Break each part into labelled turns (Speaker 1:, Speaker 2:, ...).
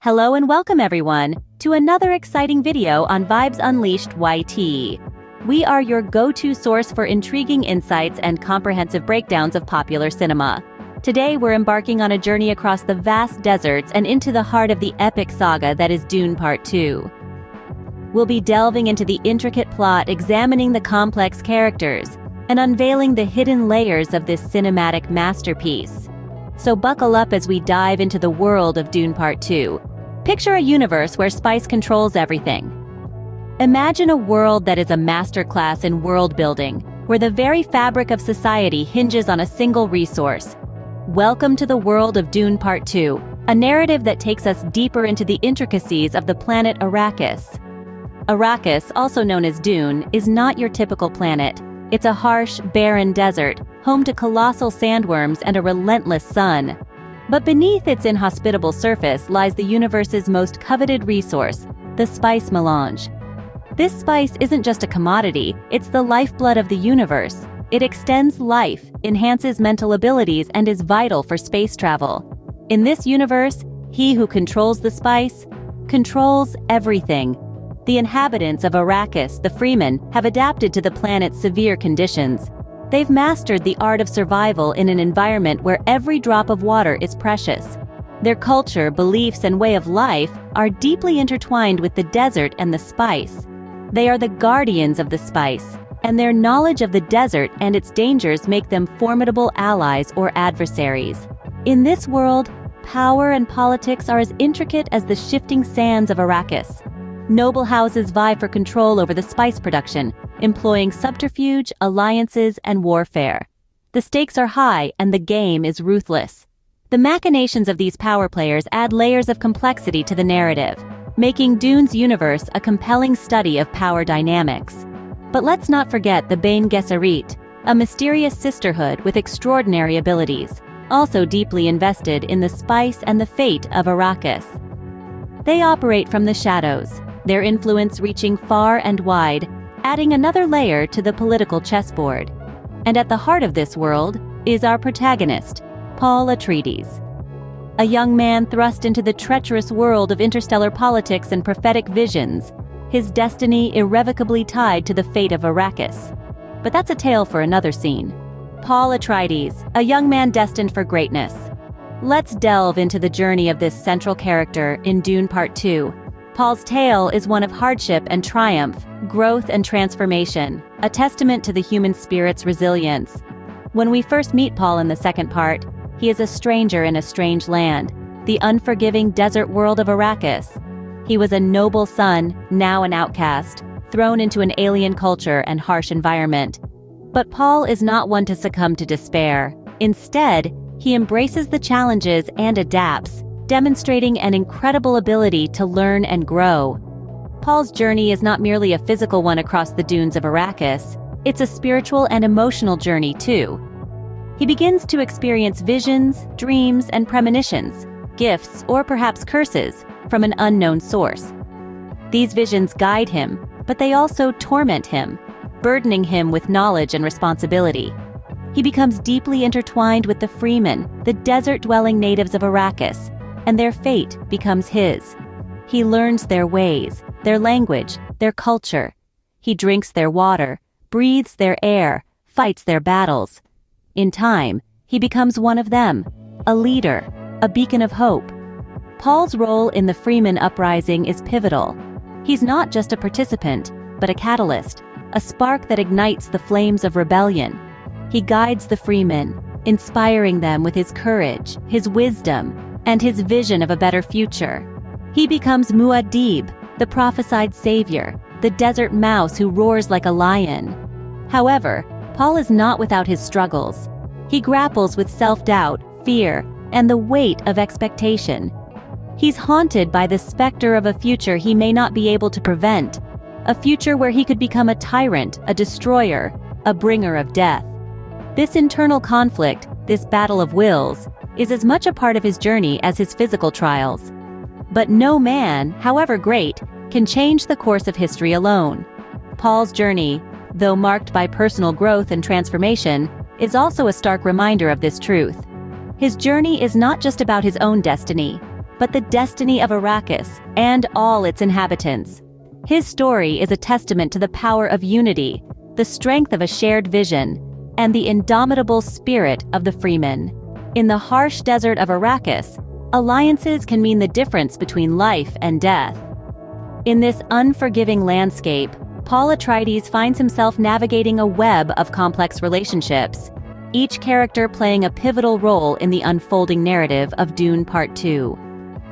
Speaker 1: Hello and welcome everyone to another exciting video on Vibes Unleashed YT. We are your go-to source for intriguing insights and comprehensive breakdowns of popular cinema. Today we're embarking on a journey across the vast deserts and into the heart of the epic saga that is Dune Part 2. We'll be delving into the intricate plot, examining the complex characters, and unveiling the hidden layers of this cinematic masterpiece. So buckle up as we dive into the world of Dune Part 2. Picture a universe where spice controls everything. Imagine a world that is a masterclass in world building, where the very fabric of society hinges on a single resource. Welcome to the world of Dune Part 2, a narrative that takes us deeper into the intricacies of the planet Arrakis. Arrakis, also known as Dune, is not your typical planet. It's a harsh, barren desert, home to colossal sandworms and a relentless sun. But beneath its inhospitable surface lies the universe's most coveted resource, the spice melange. This spice isn't just a commodity, it's the lifeblood of the universe. It extends life, enhances mental abilities, and is vital for space travel. In this universe, he who controls the spice controls everything. The inhabitants of Arrakis, the Freemen, have adapted to the planet's severe conditions. They've mastered the art of survival in an environment where every drop of water is precious. Their culture, beliefs, and way of life are deeply intertwined with the desert and the spice. They are the guardians of the spice, and their knowledge of the desert and its dangers make them formidable allies or adversaries. In this world, power and politics are as intricate as the shifting sands of Arrakis. Noble houses vie for control over the spice production, employing subterfuge, alliances, and warfare. The stakes are high and the game is ruthless. The machinations of these power players add layers of complexity to the narrative, making Dune's universe a compelling study of power dynamics. But let's not forget the Bene Gesserit, a mysterious sisterhood with extraordinary abilities, also deeply invested in the spice and the fate of Arrakis. They operate from the shadows, their influence reaching far and wide, adding another layer to the political chessboard. And at the heart of this world is our protagonist, Paul Atreides. A young man thrust into the treacherous world of interstellar politics and prophetic visions, his destiny irrevocably tied to the fate of Arrakis. But that's a tale for another scene. Paul Atreides, a young man destined for greatness. Let's delve into the journey of this central character in Dune Part 2. Paul's tale is one of hardship and triumph, growth and transformation, a testament to the human spirit's resilience. When we first meet Paul in the second part, he is a stranger in a strange land, the unforgiving desert world of Arrakis. He was a noble son, now an outcast, thrown into an alien culture and harsh environment. But Paul is not one to succumb to despair. Instead, he embraces the challenges and adapts, demonstrating an incredible ability to learn and grow. Paul's journey is not merely a physical one across the dunes of Arrakis, it's a spiritual and emotional journey too. He begins to experience visions, dreams, and premonitions, gifts, or perhaps curses, from an unknown source. These visions guide him, but they also torment him, burdening him with knowledge and responsibility. He becomes deeply intertwined with the Freemen, the desert-dwelling natives of Arrakis, and their fate becomes his. He learns their ways, their language, their culture. He drinks their water, breathes their air, fights their battles. In time, he becomes one of them, a leader, a beacon of hope. Paul's role in the Freeman uprising is pivotal. He's not just a participant, but a catalyst, a spark that ignites the flames of rebellion. He guides the Freemen, inspiring them with his courage, his wisdom, and his vision of a better future. He becomes Muad'Dib, the prophesied savior, the desert mouse who roars like a lion. However, Paul is not without his struggles. He grapples with self-doubt, fear, and the weight of expectation. He's haunted by the specter of a future he may not be able to prevent, a future where he could become a tyrant, a destroyer, a bringer of death. This internal conflict, this battle of wills, is as much a part of his journey as his physical trials. But no man, however great, can change the course of history alone. Paul's journey, though marked by personal growth and transformation, is also a stark reminder of this truth. His journey is not just about his own destiny. but the destiny of Arrakis and all its inhabitants. His story is a testament to the power of unity, the strength of a shared vision, and the indomitable spirit of the Freeman. In the harsh desert of Arrakis, alliances can mean the difference between life and death. In this unforgiving landscape, Paul Atreides finds himself navigating a web of complex relationships, each character playing a pivotal role in the unfolding narrative of Dune Part 2.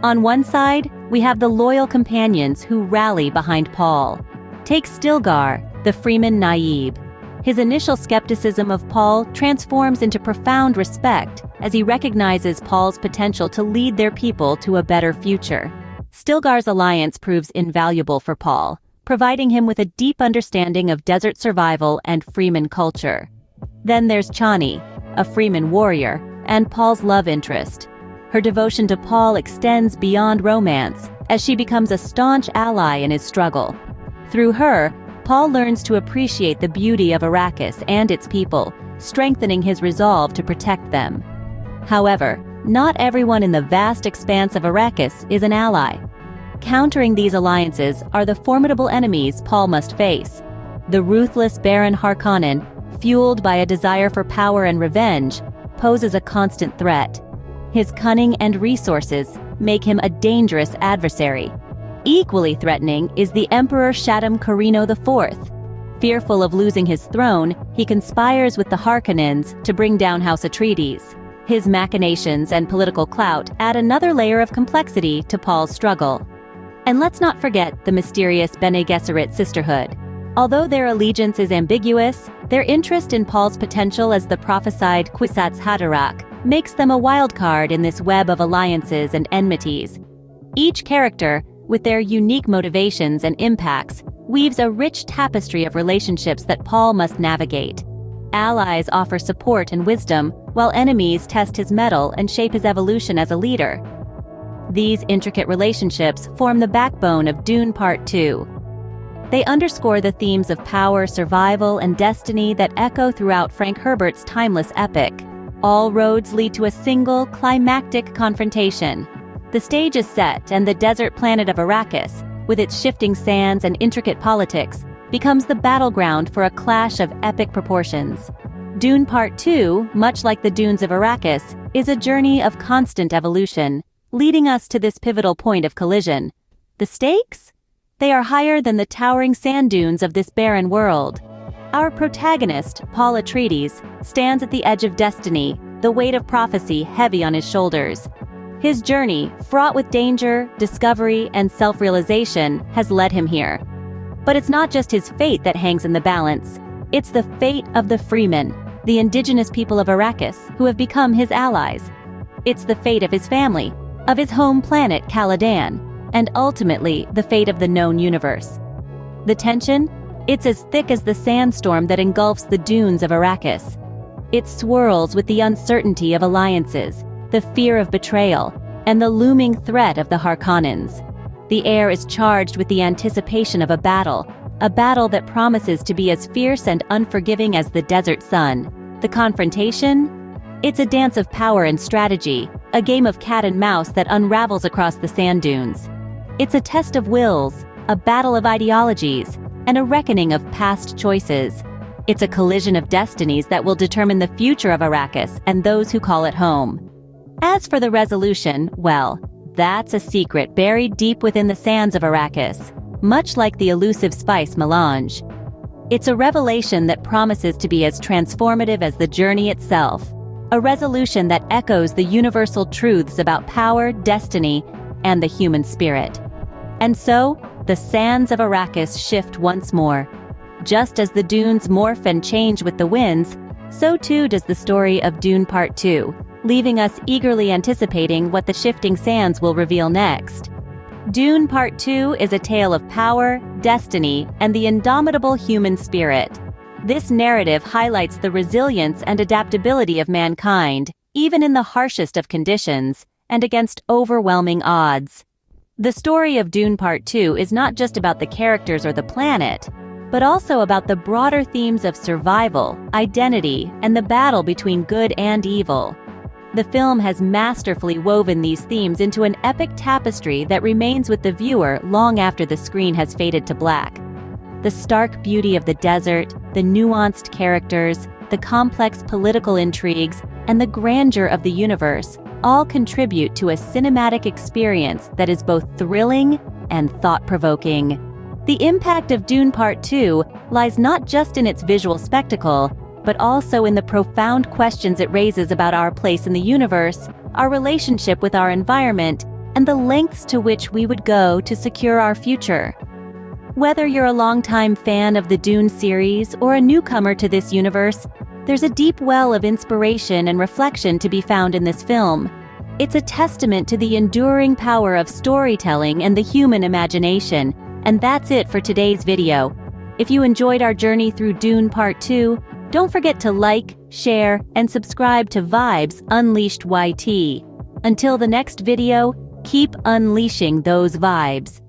Speaker 1: On one side, we have the loyal companions who rally behind Paul. Take Stilgar, the Freeman Naib. His initial skepticism of Paul transforms into profound respect as he recognizes Paul's potential to lead their people to a better future. Stilgar's alliance proves invaluable for Paul, providing him with a deep understanding of desert survival and Freeman culture. Then there's Chani, a Freeman warrior, and Paul's love interest. Her devotion to Paul extends beyond romance, as she becomes a staunch ally in his struggle. Through her, Paul learns to appreciate the beauty of Arrakis and its people, strengthening his resolve to protect them. However, not everyone in the vast expanse of Arrakis is an ally. Countering these alliances are the formidable enemies Paul must face. The ruthless Baron Harkonnen, fueled by a desire for power and revenge, poses a constant threat. His cunning and resources make him a dangerous adversary. Equally threatening is the Emperor Shaddam Corrino IV. Fearful of losing his throne, he conspires with the Harkonnens to bring down House Atreides. His machinations and political clout add another layer of complexity to Paul's struggle. And let's not forget the mysterious Bene Gesserit sisterhood. Although their allegiance is ambiguous, their interest in Paul's potential as the prophesied Kwisatz Haderach makes them a wild card in this web of alliances and enmities. Each character, with their unique motivations and impacts, weaves a rich tapestry of relationships that Paul must navigate. Allies offer support and wisdom, while enemies test his mettle and shape his evolution as a leader. These intricate relationships form the backbone of Dune Part 2. They underscore the themes of power, survival, and destiny that echo throughout Frank Herbert's timeless epic. All roads lead to a single, climactic confrontation. The stage is set, and the desert planet of Arrakis, with its shifting sands and intricate politics, becomes the battleground for a clash of epic proportions. Dune Part 2, much like the dunes of Arrakis, is a journey of constant evolution, leading us to this pivotal point of collision. The stakes? They are higher than the towering sand dunes of this barren world. Our protagonist, Paul Atreides, stands at the edge of destiny, the weight of prophecy heavy on his shoulders. His journey, fraught with danger, discovery, and self-realization, has led him here. But it's not just his fate that hangs in the balance. It's the fate of the Freemen, the indigenous people of Arrakis, who have become his allies. It's the fate of his family, of his home planet Caladan, and ultimately the fate of the known universe. The tension? It's as thick as the sandstorm that engulfs the dunes of Arrakis. It swirls with the uncertainty of alliances, the fear of betrayal, and the looming threat of the Harkonnens. The air is charged with the anticipation of a battle that promises to be as fierce and unforgiving as the desert sun. The confrontation? It's a dance of power and strategy, a game of cat and mouse that unravels across the sand dunes. It's a test of wills, a battle of ideologies, and a reckoning of past choices. It's a collision of destinies that will determine the future of Arrakis and those who call it home. As for the resolution, well, that's a secret buried deep within the sands of Arrakis, much like the elusive spice melange. It's a revelation that promises to be as transformative as the journey itself, a resolution that echoes the universal truths about power, destiny, and the human spirit. And so, the sands of Arrakis shift once more. Just as the dunes morph and change with the winds, so too does the story of Dune Part 2, leaving us eagerly anticipating what the shifting sands will reveal next. Dune Part 2 is a tale of power, destiny, and the indomitable human spirit. This narrative highlights the resilience and adaptability of mankind, even in the harshest of conditions, and against overwhelming odds. The story of Dune Part 2 is not just about the characters or the planet, but also about the broader themes of survival, identity, and the battle between good and evil. The film has masterfully woven these themes into an epic tapestry that remains with the viewer long after the screen has faded to black. The stark beauty of the desert, the nuanced characters, the complex political intrigues, and the grandeur of the universe all contribute to a cinematic experience that is both thrilling and thought-provoking. The impact of Dune Part 2 lies not just in its visual spectacle, but also in the profound questions it raises about our place in the universe, our relationship with our environment, and the lengths to which we would go to secure our future. Whether you're a longtime fan of the Dune series or a newcomer to this universe, there's a deep well of inspiration and reflection to be found in this film. It's a testament to the enduring power of storytelling and the human imagination. And that's it for today's video. If you enjoyed our journey through Dune Part 2, don't forget to like, share, and subscribe to Vibes Unleashed YT. Until the next video, keep unleashing those vibes.